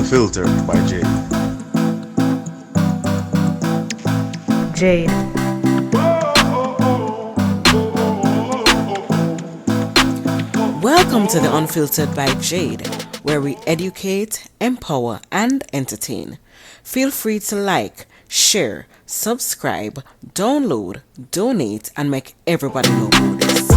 Unfiltered by Jade. Jade. Welcome to the Unfiltered by Jade, where we educate, empower, and entertain. Feel free to like, share, subscribe, download, donate, and make everybody know about this.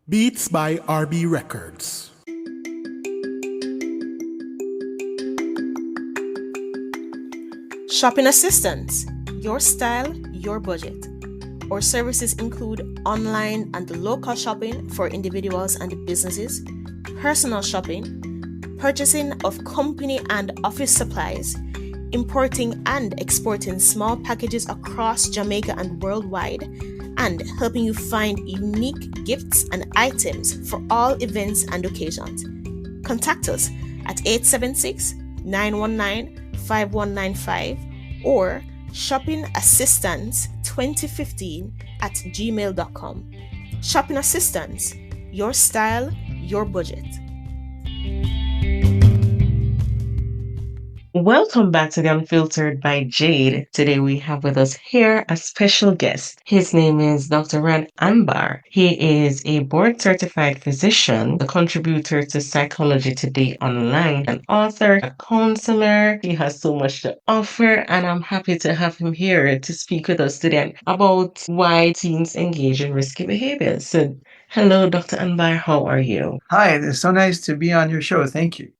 Beats by RB Records. Shopping assistance, your style, your budget. Our services include online and local shopping for individuals and businesses, personal shopping, purchasing of company and office supplies, importing and exporting small packages across Jamaica and worldwide, and helping you find unique gifts and items for all events and occasions. Contact us at 876-919-5195 or shoppingassistance2015@gmail.com. Shopping Assistance, your style, your budget. Welcome back to the Unfiltered by Jade. Today we have with us here a special guest. His name is Dr. Anbar. He is a board-certified physician, a contributor to Psychology Today Online, an author, a counselor. He has so much to offer, and I'm happy to have him here to speak with us today about why teens engage in risky behaviors. So, hello, Dr. Anbar. How are you? Hi, it's so nice to be on your show. Thank you.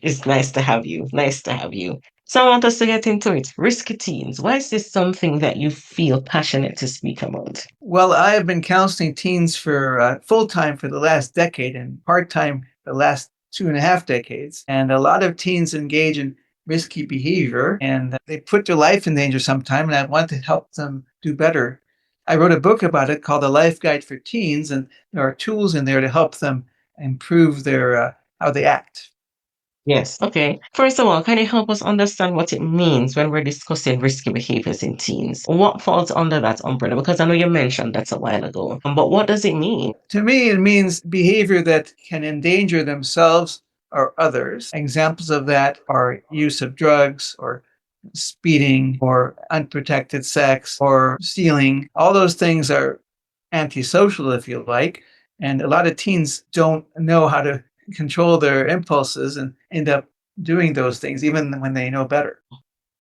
It's nice to have you. Nice to have you. So I want us to get into it. Risky teens. Why is this something that you feel passionate to speak about? Well, I have been counseling teens for full-time for the last decade and part-time for the last 2.5 decades. And a lot of teens engage in risky behavior and they put their life in danger sometime, and I want to help them do better. I wrote a book about it called The Life Guide for Teens, and there are tools in there to help them improve their how they act. Yes. Okay. First of all, can you help us understand what it means when we're discussing risky behaviors in teens? What falls under that umbrella? Because I know you mentioned that a while ago, but what does it mean? To me, it means behavior that can endanger themselves or others. Examples of that are use of drugs or speeding or unprotected sex or stealing. All those things are antisocial, if you like. And a lot of teens don't know how to control their impulses and end up doing those things even when they know better.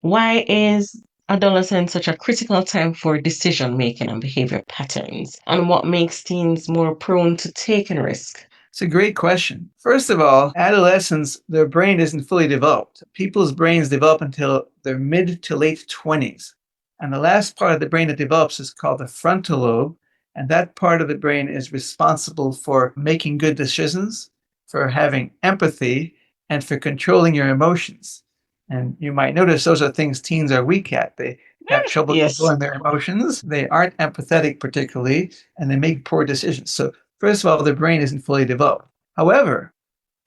Why is adolescence such a critical time for decision making and behavior patterns? And what makes teens more prone to taking risk? It's a great question. First of all, adolescents, their brain isn't fully developed. People's brains develop until their mid to late 20s. And the last part of the brain that develops is called the frontal lobe. And that part of the brain is responsible for making good decisions, for having empathy, and for controlling your emotions. And you might notice those are things teens are weak at. They have trouble controlling their emotions. They aren't empathetic particularly, and they make poor decisions. So first of all, their brain isn't fully developed. However,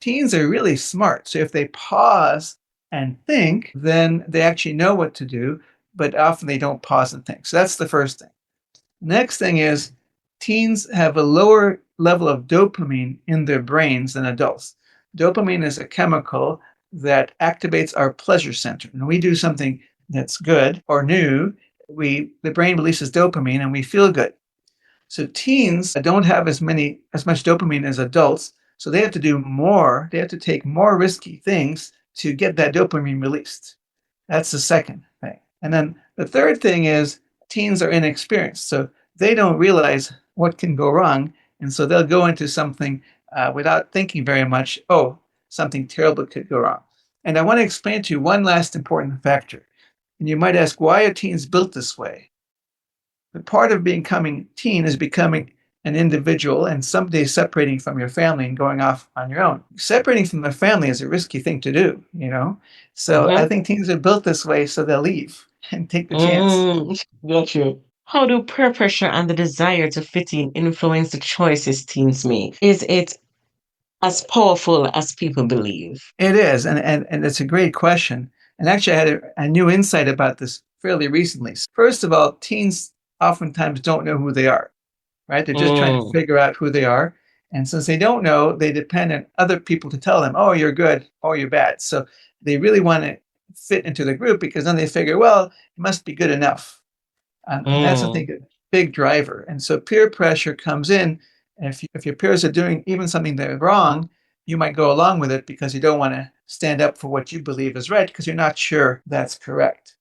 teens are really smart. So if they pause and think, then they actually know what to do, but often they don't pause and think. So that's the first thing. Next thing is teens have a lower level of dopamine in their brains than adults. Dopamine is a chemical that activates our pleasure center. When we do something that's good or new, the brain releases dopamine and we feel good. So teens don't have as much dopamine as adults, so they have to do more. They have to take more risky things to get that dopamine released. That's the second thing. And then the third thing is teens are inexperienced, so they don't realize what can go wrong, and so they'll go into something without thinking very much. Oh, something terrible could go wrong. And I want to explain to you one last important factor. And you might ask, why are teens built this way? The part of becoming teen is becoming an individual and someday separating from your family and going off on your own. Separating from the family is a risky thing to do, you know? So I think teens are built this way so they'll leave and take the chance. Got you. How do peer pressure and the desire to fit in influence the choices teens make? Is it as powerful as people believe? It is, and it's a great question. And actually, I had a new insight about this fairly recently. First of all, teens oftentimes don't know who they are, right? They're just trying to figure out who they are. And since they don't know, they depend on other people to tell them, oh, you're good, oh, you're bad. So they really want to fit into the group because then they figure, well, it must be good enough. And that's, I think, a big driver. And so peer pressure comes in. And if your peers are doing even something that's wrong, you might go along with it because you don't want to stand up for what you believe is right because you're not sure that's correct.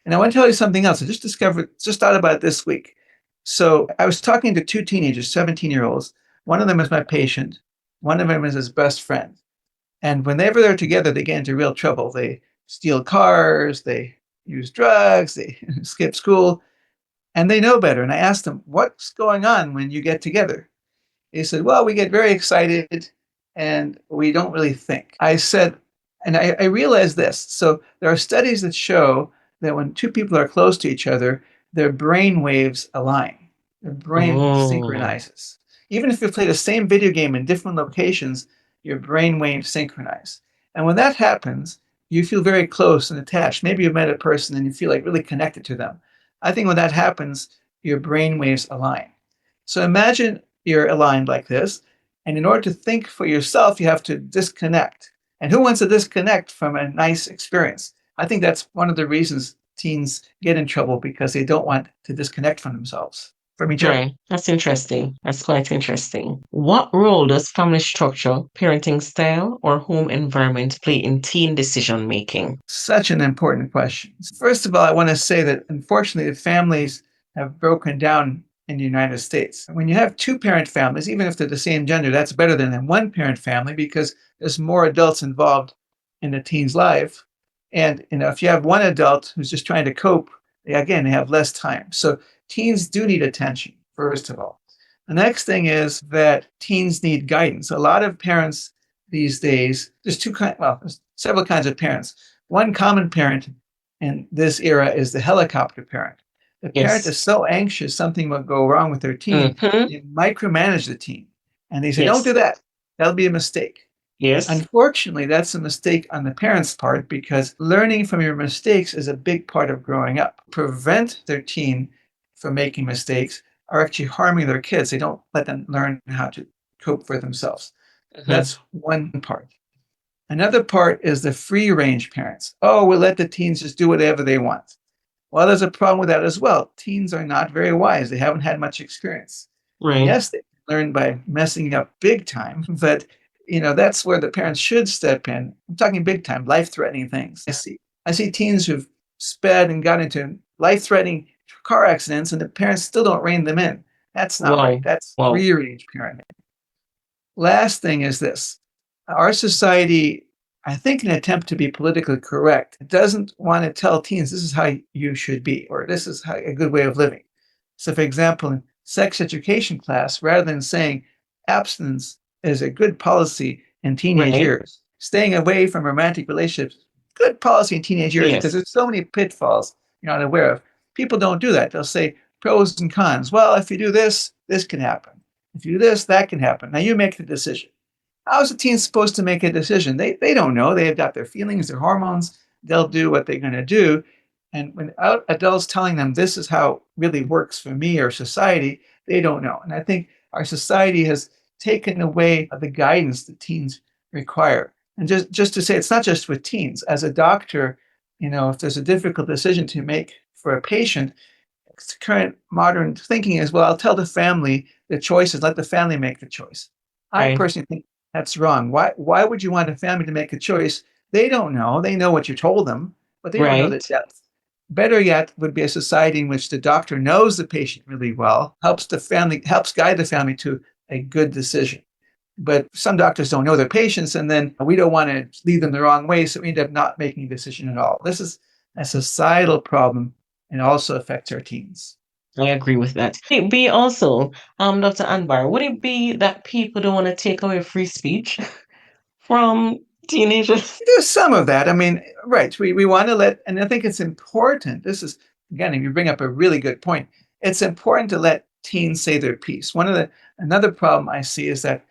And I want to tell you something else. I just thought about it this week. So I was talking to two teenagers, 17-year-olds. One of them is my patient. One of them is his best friend. And whenever they're together, they get into real trouble. They steal cars, they use drugs, they skip school, and they know better. And I asked them, what's going on when you get together? He said, well, we get very excited and we don't really think. I said, and I realized this. So there are studies that show that when two people are close to each other, their brain waves align. Their brain synchronizes. Even if you play the same video game in different locations, your brain waves synchronize. And when that happens, you feel very close and attached. Maybe you've met a person and you feel like really connected to them. I think when that happens, your brain waves align. So imagine you're aligned like this. And in order to think for yourself, you have to disconnect. And who wants to disconnect from a nice experience? I think that's one of the reasons teens get in trouble because they don't want to disconnect from themselves, from each other. Right. That's interesting. That's quite interesting. What role does family structure, parenting style, or home environment play in teen decision making? Such an important question. First of all, I want to say that unfortunately, the families have broken down in the United States. When you have two-parent families, even if they're the same gender, that's better than a one-parent family because there's more adults involved in the teen's life. And if you have one adult who's just trying to cope, again, they have less time. So teens do need attention, first of all. The next thing is that teens need guidance. A lot of parents these days, there's several kinds of parents. One common parent in this era is the helicopter parent. The parent is so anxious something will go wrong with their teen, they micromanage the teen. And they say, don't do that. That'll be a mistake. Yes. Unfortunately, that's a mistake on the parents' part because learning from your mistakes is a big part of growing up. Prevent their teen from making mistakes are actually harming their kids. They don't let them learn how to cope for themselves. That's one part. Another part is the free range parents. Oh, we'll let the teens just do whatever they want. Well, there's a problem with that as well. Teens are not very wise. They haven't had much experience. Right. Yes, they learn by messing up big time, but that's where the parents should step in. I'm talking big time, life-threatening things. I see teens who've sped and got into life-threatening car accidents, and the parents still don't rein them in. That's not right. That's free range parenting. Last thing is this. Our society, I think in an attempt to be politically correct, doesn't want to tell teens this is how you should be, or this is a good way of living. So for example, in sex education class, rather than saying abstinence is a good policy in teenage years, staying away from romantic relationships, good policy in teenage years, because there's so many pitfalls you're not aware of. People don't do that. They'll say pros and cons. Well, if you do this, this can happen. If you do this, that can happen. Now you make the decision. How is a teen supposed to make a decision? They don't know. They've got their feelings, their hormones. They'll do what they're going to do. And without adults telling them this is how it really works for me or society, they don't know. And I think our society has taken away the guidance that teens require. And just to say, it's not just with teens. As a doctor, if there's a difficult decision to make for a patient, current modern thinking is, well, I'll tell the family the choices, let the family make the choice. I personally think that's wrong. Why would you want a family to make a choice? They don't know. They know what you told them, but they don't know the depth. Better yet would be a society in which the doctor knows the patient really well, helps guide the family to a good decision. But some doctors don't know their patients, and then we don't want to lead them the wrong way, so we end up not making a decision at all. This is a societal problem and also affects our teens. I agree with that. Would it be also, Dr. Anbar, would it be that people don't want to take away free speech from teenagers? There's some of that. I mean, right. We want to and I think it's important. This is, again, if you bring up a really good point, it's important to let teens say their piece. Another problem I see is that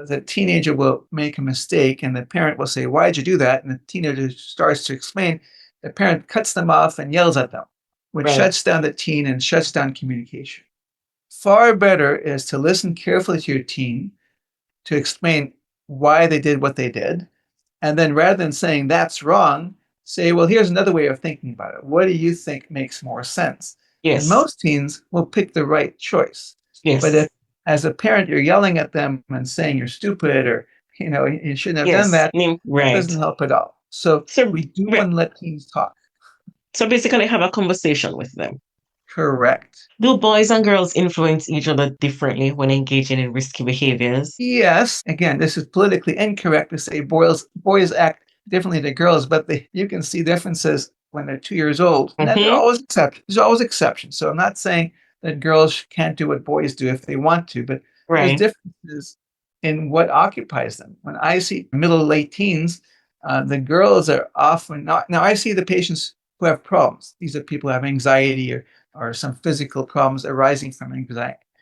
the teenager will make a mistake and the parent will say, why'd you do that? And the teenager starts to explain, the parent cuts them off and yells at them, which Right. shuts down the teen and shuts down communication. Far better is to listen carefully to your teen, to explain why they did what they did, and then rather than saying that's wrong, say, well, here's another way of thinking about it. What do you think makes more sense? And Yes. most teens will pick the right choice. But Yes. if, as a parent, you're yelling at them and saying you're stupid or, you shouldn't have done Yes. that, that Right. doesn't help at all. So So, we do right. want to let teens talk. So basically have a conversation with them. Correct. Do boys and girls influence each other differently when engaging in risky behaviors? Yes, again, this is politically incorrect to say boys act differently to girls, but you can see differences when they're 2 years old. And then there are Mm-hmm. always exceptions. There's always exceptions. So I'm not saying that girls can't do what boys do if they want to, but there's Right. differences in what occupies them. When I see middle late teens, the girls are often not. Now I see the patients who have problems. These are people who have anxiety or some physical problems arising from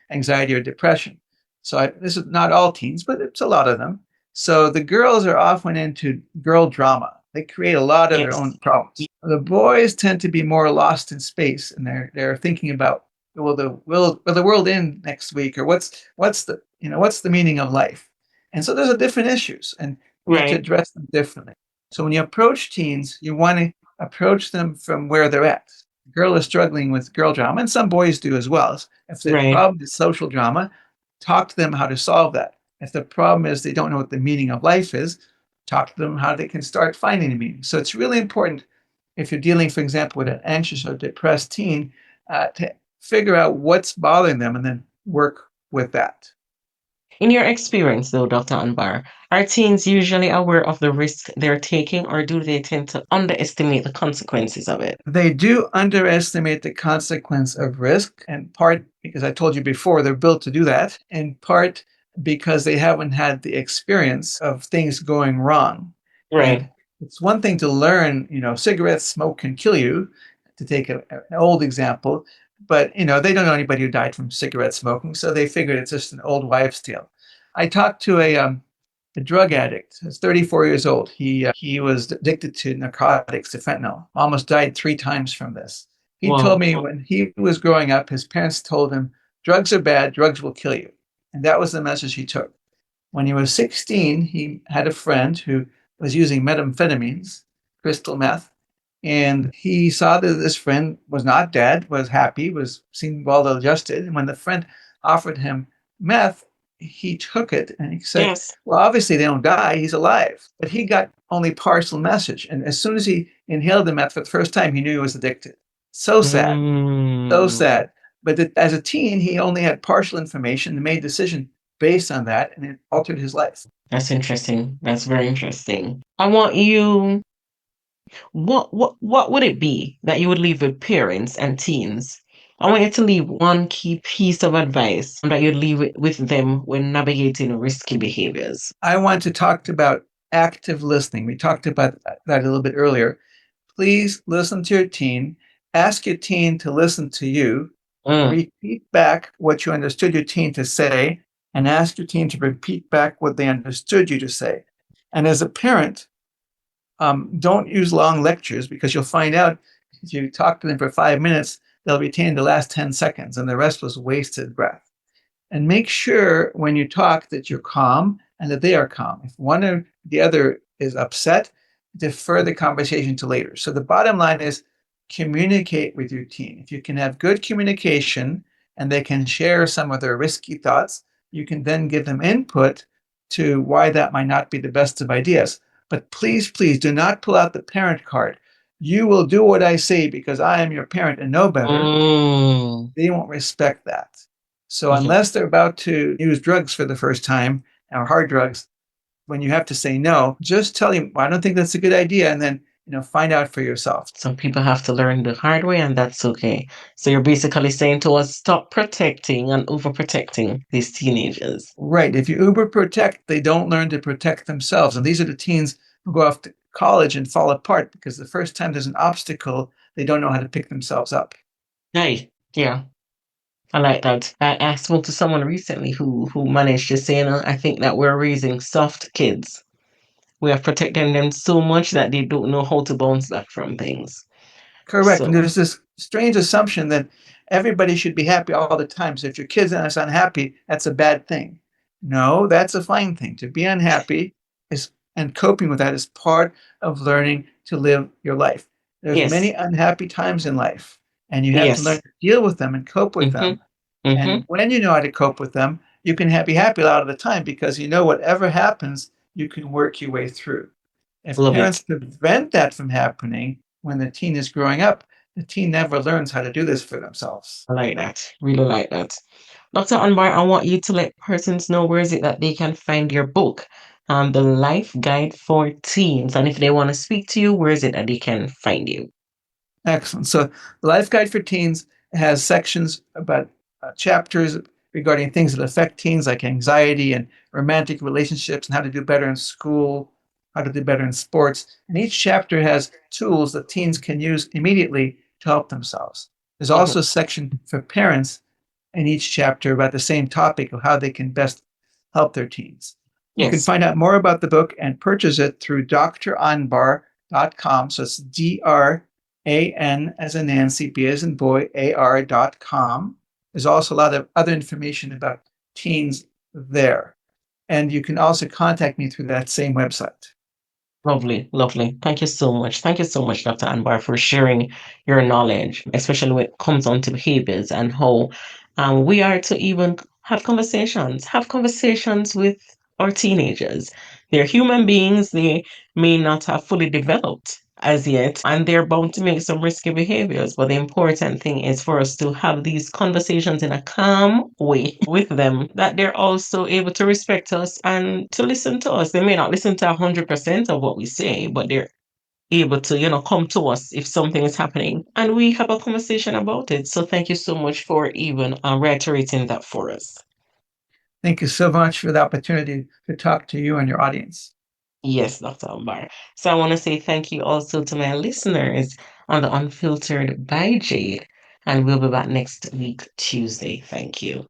anxiety or depression. So this is not all teens, but it's a lot of them. So the girls are often into girl drama. They create a lot of their Yes. own problems. The boys tend to be more lost in space, and they're thinking about, will the world end next week, or what's the meaning of life? And so those are different issues, and we have to Right. address them differently. So when you approach teens, you want to approach them from where they're at. The girl is struggling with girl drama, and some boys do as well. If the Right. problem is social drama, talk to them how to solve that. If the problem is they don't know what the meaning of life is, talk to them how they can start finding a meaning. So it's really important if you're dealing, for example, with an anxious or depressed teen, to figure out what's bothering them and then work with that. In your experience, though, Dr. Anbar, are teens usually aware of the risk they're taking, or do they tend to underestimate the consequences of it? They do underestimate the consequence of risk, in part because I told you before, they're built to do that, in part because they haven't had the experience of things going wrong. And Right. it's one thing to learn, cigarette smoke can kill you, to take an old example, but they don't know anybody who died from cigarette smoking, so they figured it's just an old wives' tale. I talked to a drug addict. He's 34 years old. He was addicted to narcotics, to fentanyl. Almost died 3 times from this. He told Wow. me when he was growing up, his parents told him, "Drugs are bad. Drugs will kill you," and that was the message he took. When he was 16, he had a friend who was using methamphetamines, crystal meth, and he saw that this friend was not dead, was happy, seemed well adjusted. And when the friend offered him meth, he took it and he said, Yes. well, obviously they don't die, he's alive. But he got only partial message. And as soon as he inhaled the meth for the first time, he knew he was addicted. So sad, so Mm, sad. But as a teen, he only had partial information and made a decision based on that, and it altered his life. that's interesting. That's very interesting. I want you. What would it be that you would leave with parents and teens? I want you to leave one key piece of advice that you'd leave with them when navigating risky behaviors. I want to talk about active listening. We talked about that a little bit earlier. Please listen to your teen. Ask your teen to listen to you. Mm, Repeat back what you understood your teen to say, and ask your teen to repeat back what they understood you to say. And as a parent, don't use long lectures, because you'll find out if you talk to them for 5 minutes, they'll retain the last 10 seconds, and the rest was wasted breath. And make sure when you talk that you're calm and that they are calm. If one or the other is upset, defer the conversation to later. So the bottom line is communicate with your teen. If you can have good communication and they can share some of their risky thoughts, you can then give them input to why that might not be the best of ideas. But please, please do not pull out the parent card. You will do what I say because I am your parent and know better. mm. They won't respect that. So Mhm. unless they're about to use drugs for the first time, or hard drugs, when you have to say no, just tell him, well, I don't think that's a good idea, and then find out for yourself. Some people have to learn the hard way, and that's okay. So you're basically saying to us, stop protecting and overprotecting these teenagers. Right. If you uber protect, they don't learn to protect themselves. And these are the teens who go off to college and fall apart because the first time there's an obstacle, they don't know how to pick themselves up. Hey, yeah. I like that. I spoke to someone recently who managed to say, I think that we're raising soft kids. we are protecting them so much that they don't know how to bounce back from things. Correct. And So, there's this strange assumption that everybody should be happy all the time. So if your kid's unhappy, that's a bad thing. No, that's a fine thing. To be unhappy is and coping with that is part of learning to live your life. There's yes, many unhappy times in life, and you have to learn yes. to deal with them and cope with Mm-hmm, them. mm-hmm. And when you know how to cope with them, you can be happy a lot of the time because you know whatever happens, you can work your way through. If Love parents it. prevent that from happening when the teen is growing up, the teen never learns how to do this for themselves. I like that. Really like that. Dr. Anbar, I want you to let persons know where is it that they can find your book, The Life Guide for Teens. And if they want to speak to you, where is it that they can find you? Excellent. So, the Life Guide for Teens has sections about chapters regarding things that affect teens, like anxiety and romantic relationships, and how to do better in school, how to do better in sports. And each chapter has tools that teens can use immediately to help themselves. There's Mhm. also a section for parents in each chapter about the same topic of how they can best help their teens. You can Yes, find out more about the book and purchase it through dranbar.com. So it's DRAN as in Nancy, B as in boy, AR.com. There's also a lot of other information about teens there. And you can also contact me through that same website. lovely, lovely. Thank you so much. Thank you so much, Dr. Anbar, for sharing your knowledge, especially when it comes on to behaviors and how we are to even have conversations with our teenagers. They're human beings. They may not have fully developed as yet, and they're bound to make some risky behaviors. But the important thing is for us to have these conversations in a calm way with them, that they're also able to respect us and to listen to us. They may not listen to 100% of what we say, but they're able to, come to us if something is happening and we have a conversation about it. So thank you so much for even reiterating that for us. Thank you so much for the opportunity to talk to you and your audience. Yes, Dr. Ambar. So I want to say thank you also to my listeners on the Unfiltered by Jade. And we'll be back next week, Tuesday. Thank you.